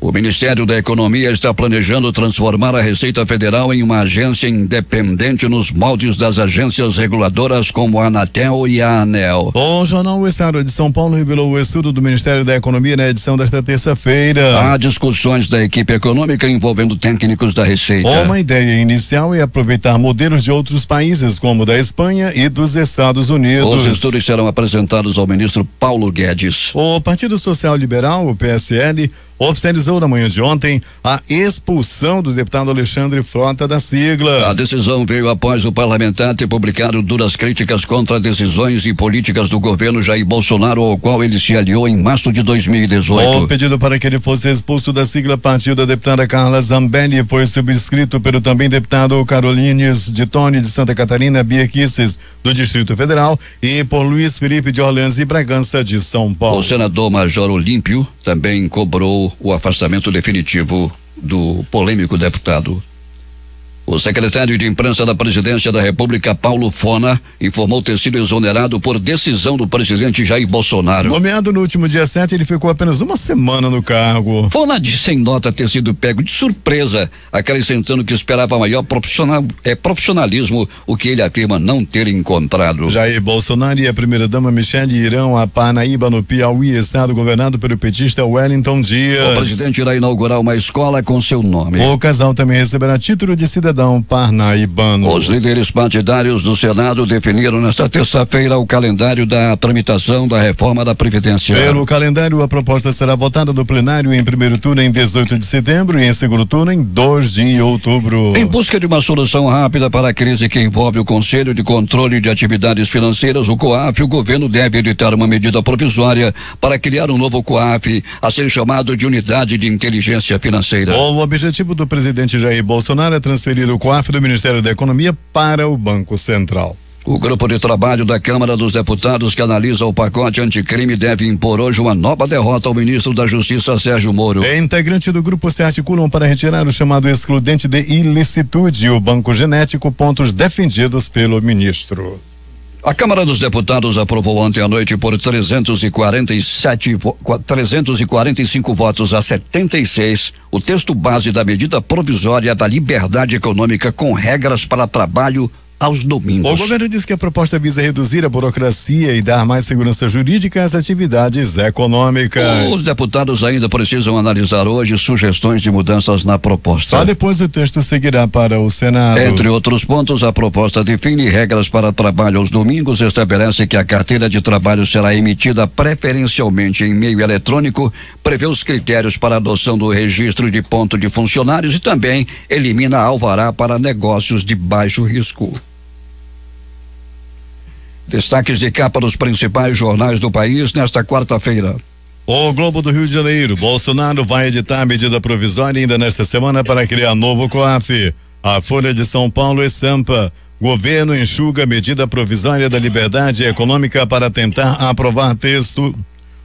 Speaker 1: O Ministério da Economia está planejando transformar a Receita Federal em uma agência independente nos moldes das agências reguladoras como a Anatel e a ANEL.
Speaker 2: O jornal O Estado de São Paulo revelou o estudo do Ministério da Economia na edição desta terça-feira.
Speaker 1: Há discussões da equipe econômica envolvendo técnicos da Receita.
Speaker 2: Uma ideia inicial é aproveitar modelos de outros países, como da Espanha e dos Estados Unidos.
Speaker 1: Os estudos serão apresentados ao ministro Paulo Guedes.
Speaker 2: O Partido Social Liberal, o PSL, oficializou na manhã de ontem a expulsão do deputado Alexandre Frota da sigla.
Speaker 1: A decisão veio após o parlamentar ter publicado duras críticas contra decisões e políticas do governo Jair Bolsonaro, ao qual ele se aliou em março de 2018.
Speaker 2: O pedido para que ele fosse expulso da sigla partiu da deputada Carla Zambelli e foi subscrito pelo também deputado Carolines de Tone de Santa Catarina, Bia Kisses do Distrito Federal e por Luiz Felipe de Orleans e Bragança de São Paulo.
Speaker 1: O senador Major Olímpio também cobrou o afastamento definitivo do polêmico deputado. O secretário de imprensa da Presidência da República, Paulo Fona, informou ter sido exonerado por decisão do presidente Jair Bolsonaro.
Speaker 2: Nomeado no último dia 7, ele ficou apenas uma semana no cargo.
Speaker 1: Fona disse em nota ter sido pego de surpresa, acrescentando que esperava maior profissionalismo, o que ele afirma não ter encontrado.
Speaker 2: Jair Bolsonaro e a primeira-dama Michele irão a Parnaíba, no Piauí, estado governado pelo petista Wellington Dias.
Speaker 1: O presidente irá inaugurar uma escola com seu nome.
Speaker 2: O casal também receberá título de cidadão parnaibano.
Speaker 1: Os líderes partidários do Senado definiram nesta terça-feira o calendário da tramitação da reforma da Previdência.
Speaker 2: Pelo calendário, a proposta será votada no plenário em primeiro turno em 18 de setembro e em segundo turno em 2 de outubro.
Speaker 1: Em busca de uma solução rápida para a crise que envolve o Conselho de Controle de Atividades Financeiras, o COAF, o governo deve editar uma medida provisória para criar um novo COAF, a ser chamado de Unidade de Inteligência Financeira.
Speaker 2: O objetivo do presidente Jair Bolsonaro é transferir o COAF do Ministério da Economia para o Banco Central.
Speaker 1: O grupo de trabalho da Câmara dos Deputados que analisa o pacote anticrime deve impor hoje uma nova derrota ao ministro da Justiça, Sérgio Moro.
Speaker 2: Integrantes do grupo se articulam para retirar o chamado excludente de ilicitude e o banco genético, pontos defendidos pelo ministro.
Speaker 1: A Câmara dos Deputados aprovou ontem à noite por 345 votos a 76 o texto base da medida provisória da liberdade econômica com regras para trabalho aos domingos.
Speaker 2: O governo diz que a proposta visa reduzir a burocracia e dar mais segurança jurídica às atividades econômicas.
Speaker 1: Os deputados ainda precisam analisar hoje sugestões de mudanças na proposta.
Speaker 2: Só depois o texto seguirá para o Senado.
Speaker 1: Entre outros pontos, a proposta define regras para trabalho aos domingos, estabelece que a carteira de trabalho será emitida preferencialmente em meio eletrônico, prevê os critérios para a adoção do registro de ponto de funcionários e também elimina a alvará para negócios de baixo risco. Destaques de capa dos principais jornais do país nesta quarta-feira.
Speaker 2: O Globo do Rio de Janeiro. Bolsonaro vai editar a medida provisória ainda nesta semana para criar novo COAF. A Folha de São Paulo estampa: governo enxuga medida provisória da liberdade econômica para tentar aprovar texto.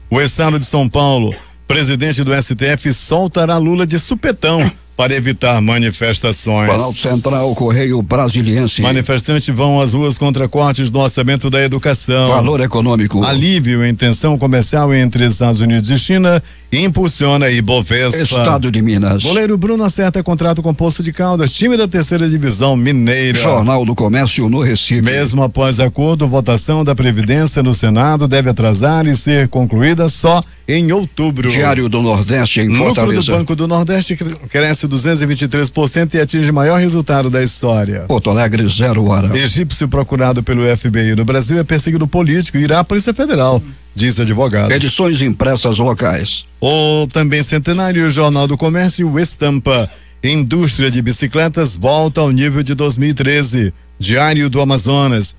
Speaker 2: O Estado de São Paulo. Presidente do STF soltará Lula de supetão para evitar manifestações.
Speaker 1: Planalto Central, Correio Brasiliense.
Speaker 2: Manifestantes vão às ruas contra cortes do orçamento da educação.
Speaker 1: Valor econômico.
Speaker 2: Alívio em tensão comercial entre Estados Unidos e China impulsiona Ibovespa.
Speaker 1: Estado de Minas.
Speaker 2: Goleiro Bruno acerta contrato com Poço de Caldas, time da terceira divisão mineira.
Speaker 1: Jornal do Comércio no Recife.
Speaker 2: Mesmo após acordo, votação da Previdência no Senado deve atrasar e ser concluída só em outubro.
Speaker 1: Diário do Nordeste em Fortaleza.
Speaker 2: Lucro do Banco do Nordeste cresce 223% e atinge o maior resultado da história.
Speaker 1: Porto Alegre, 0 hora.
Speaker 2: Egípcio procurado pelo FBI no Brasil é perseguido político e irá à Polícia Federal, diz advogado.
Speaker 1: Edições impressas locais.
Speaker 2: O também centenário Jornal do Comércio estampa: indústria de bicicletas volta ao nível de 2013. Diário do Amazonas.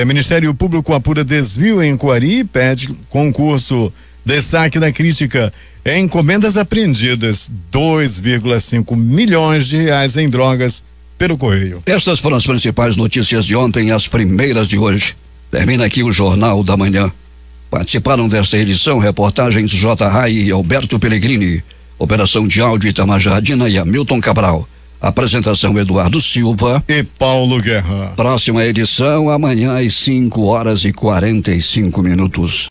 Speaker 2: Ministério Público apura desvio em Coari e pede concurso. Destaque da crítica: encomendas apreendidas, 2,5 milhões de reais em drogas pelo Correio.
Speaker 1: Estas foram as principais notícias de ontem e as primeiras de hoje. Termina aqui o Jornal da Manhã. Participaram desta edição reportagens J. Rai e Alberto Pellegrini. Operação de áudio Itamar Jardina e Hamilton Cabral. Apresentação Eduardo Silva
Speaker 2: e Paulo Guerra.
Speaker 1: Próxima edição amanhã às 5 horas e 45 minutos.